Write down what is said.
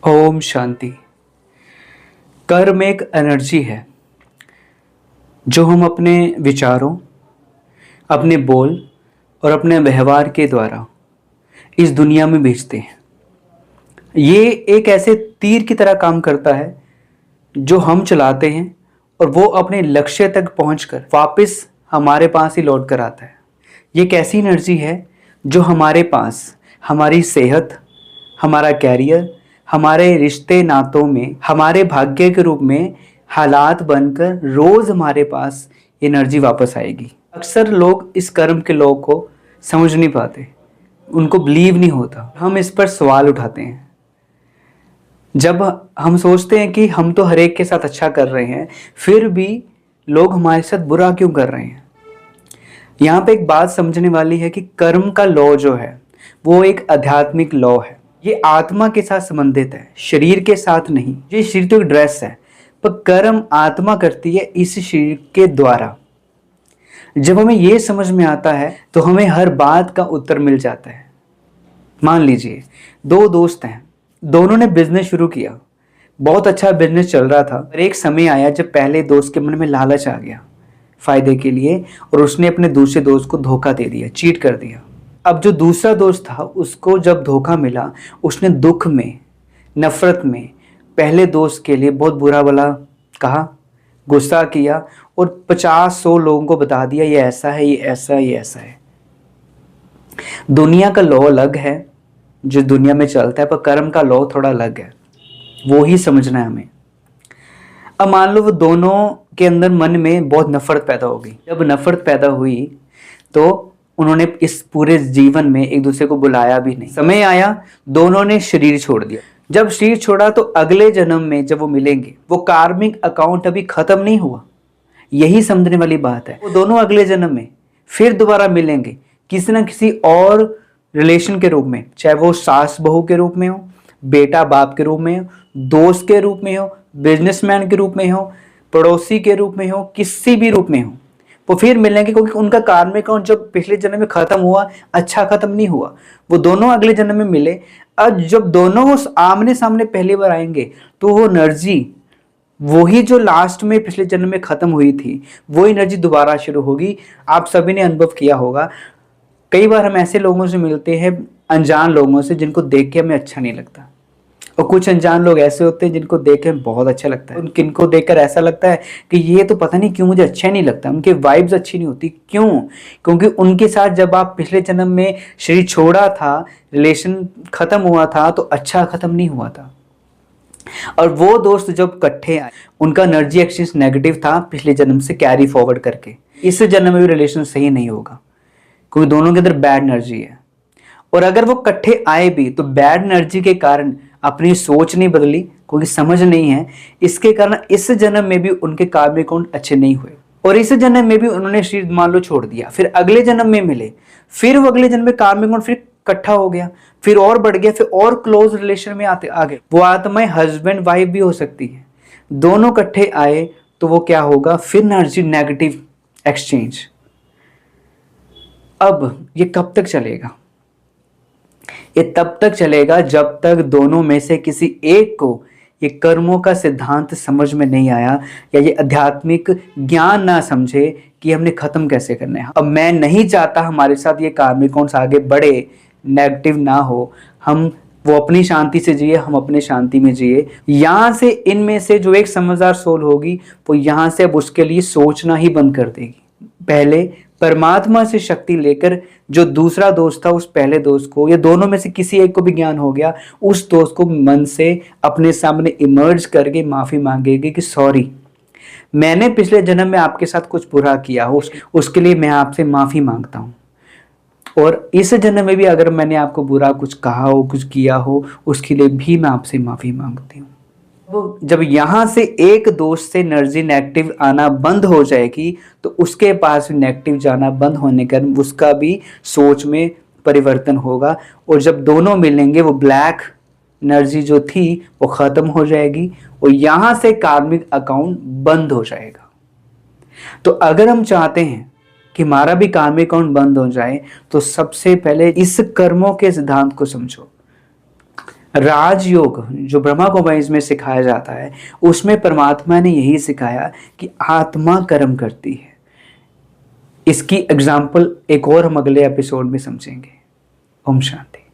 ओम शांति। कर्म एक एनर्जी है जो हम अपने विचारों, अपने बोल और अपने व्यवहार के द्वारा इस दुनिया में भेजते हैं। ये एक ऐसे तीर की तरह काम करता है जो हम चलाते हैं और वो अपने लक्ष्य तक पहुंचकर वापस हमारे पास ही लौट कर आता है। ये एक ऐसी एनर्जी है जो हमारे पास हमारी सेहत, हमारा कैरियर, हमारे रिश्ते नातों में हमारे भाग्य के रूप में हालात बनकर रोज हमारे पास एनर्जी वापस आएगी। अक्सर लोग इस कर्म के लॉ को समझ नहीं पाते, उनको बिलीव नहीं होता। हम इस पर सवाल उठाते हैं। जब हम सोचते हैं कि हम तो हर एक के साथ अच्छा कर रहे हैं, फिर भी लोग हमारे साथ बुरा क्यों कर रहे हैं। यहाँ पे एक बात समझने वाली है कि कर्म का लॉ जो है वो एक आध्यात्मिक लॉ है। ये आत्मा के साथ संबंधित है, शरीर के साथ नहीं। ये शरीर तो एक ड्रेस है, पर कर्म आत्मा करती है इस शरीर के द्वारा। जब हमें ये समझ में आता है तो हमें हर बात का उत्तर मिल जाता है। मान लीजिए दो दोस्त हैं, दोनों ने बिजनेस शुरू किया, बहुत अच्छा बिजनेस चल रहा था। और एक समय आया जब पहले दोस्त के मन में लालच आ गया फायदे के लिए, और उसने अपने दूसरे दोस्त को धोखा दे दिया, चीट कर दिया। अब जो दूसरा दोस्त था उसको जब धोखा मिला, उसने दुख में, नफरत में पहले दोस्त के लिए बहुत बुरा भला कहा, गुस्सा किया और 50-100 लोगों को बता दिया ये ऐसा है, ये ऐसा है, ये ऐसा है। दुनिया का लॉ अलग है जो दुनिया में चलता है, पर कर्म का लॉ थोड़ा अलग है, वो ही समझना है हमें। अब मान लो वो दोनों के अंदर मन में बहुत नफरत पैदा हो गई। जब नफरत पैदा हुई तो उन्होंने इस पूरे जीवन में एक दूसरे को बुलाया भी नहीं। समय आया, दोनों ने शरीर छोड़ दिया। जब शरीर छोड़ा तो अगले जन्म में जब वो मिलेंगे, वो कार्मिक अकाउंट अभी खत्म नहीं हुआ, यही समझने वाली बात है। वो दोनों अगले जन्म में फिर दोबारा मिलेंगे किसी ना किसी और रिलेशन के रूप में, चाहे वो सास बहू के रूप में हो, बेटा बाप के रूप में हो, दोस्त के रूप में हो, बिजनेसमैन के रूप में हो, पड़ोसी के रूप में हो, किसी भी रूप में हो, वो फिर मिलेंगे। क्योंकि उनका कार्मिक अकाउंट जब पिछले जन्म में खत्म हुआ, अच्छा खत्म नहीं हुआ, वो दोनों अगले जन्म में मिले। अब जब दोनों वो आमने सामने पहली बार आएंगे तो वो एनर्जी, वही जो लास्ट में पिछले जन्म में खत्म हुई थी, वो एनर्जी दोबारा शुरू होगी। आप सभी ने अनुभव किया होगा, कई बार हम ऐसे लोगों से मिलते हैं, अनजान लोगों से, जिनको देख के हमें अच्छा नहीं लगता, और कुछ अनजान लोग ऐसे होते हैं जिनको देख के बहुत अच्छा लगता है। किनको देखकर ऐसा लगता है कि ये तो पता नहीं क्यों मुझे अच्छा नहीं लगता, उनकी वाइब्स अच्छी नहीं होती। क्यों? क्योंकि उनके साथ जब आप पिछले जन्म में शरीर छोड़ा था, रिलेशन खत्म हुआ था, तो अच्छा खत्म नहीं हुआ था। और वो दोस्त जब इकट्ठे आए, उनका एनर्जी एक्सचेंज नेगेटिव था पिछले जन्म से कैरी फॉरवर्ड करके। इस जन्म में भी रिलेशन सही नहीं होगा, क्योंकि दोनों के अंदर बैड एनर्जी है। और अगर वो इकट्ठे आए भी तो बैड एनर्जी के कारण अपनी सोच नहीं बदली, क्योंकि समझ नहीं है, इसके कारण इस जन्म में भी उनके कार्मिक अकाउंट अच्छे नहीं हुए, और इस जन्म में भी उन्होंने शरीर मान लो छोड़ दिया। फिर अगले जन्म में मिले, फिर वो अगले जन्म में कार्मिक अकाउंट फिर इकट्ठा हो गया, फिर और बढ़ गया, फिर और क्लोज रिलेशन में आते आ गए। वो आत्माएं हस्बैंड वाइफ भी हो सकती है। दोनों इकट्ठे आए तो वो क्या होगा, फिर एनर्जी नेगेटिव एक्सचेंज। अब ये कब तक चलेगा? ये तब तक चलेगा जब तक दोनों में से किसी एक को ये कर्मों का सिद्धांत समझ में नहीं आया, या ये आध्यात्मिक ज्ञान ना समझे कि हमने खत्म कैसे करना है। अब मैं नहीं चाहता हमारे साथ ये कार्मिक अकाउंट्स आगे बढ़े, नेगेटिव ना हो, हम वो अपनी शांति से जिए, हम अपने शांति में जिए। यहाँ से इनमें से जो एक समझदार सोल होगी वो यहाँ से अब उसके लिए सोचना ही बंद कर देगी। पहले परमात्मा से शक्ति लेकर जो दूसरा दोस्त था, उस पहले दोस्त को, या दोनों में से किसी एक को भी ज्ञान हो गया, उस दोस्त को मन से अपने सामने इमर्ज करके माफी मांगेगी कि सॉरी, मैंने पिछले जन्म में आपके साथ कुछ बुरा किया हो, उसके लिए मैं आपसे माफी मांगता हूँ। और इस जन्म में भी अगर मैंने आपको बुरा कुछ कहा हो, कुछ किया हो, उसके लिए भी मैं आपसे माफी मांगती हूँ। जब यहाँ से एक दोस्त से एनर्जी नेगेटिव आना बंद हो जाएगी तो उसके पास नेगेटिव जाना बंद होने का उसका भी सोच में परिवर्तन होगा, और जब दोनों मिलेंगे वो ब्लैक एनर्जी जो थी वो खत्म हो जाएगी, और यहाँ से कार्मिक अकाउंट बंद हो जाएगा। तो अगर हम चाहते हैं कि हमारा भी कार्मिक अकाउंट बंद हो जाए, तो सबसे पहले इस कर्मों के सिद्धांत को समझो। राजयोग जो ब्रह्मा कुमारीज में सिखाया जाता है, उसमें परमात्मा ने यही सिखाया कि आत्मा कर्म करती है। इसकी एग्जाम्पल एक और हम अगले एपिसोड में समझेंगे। ओम शांति।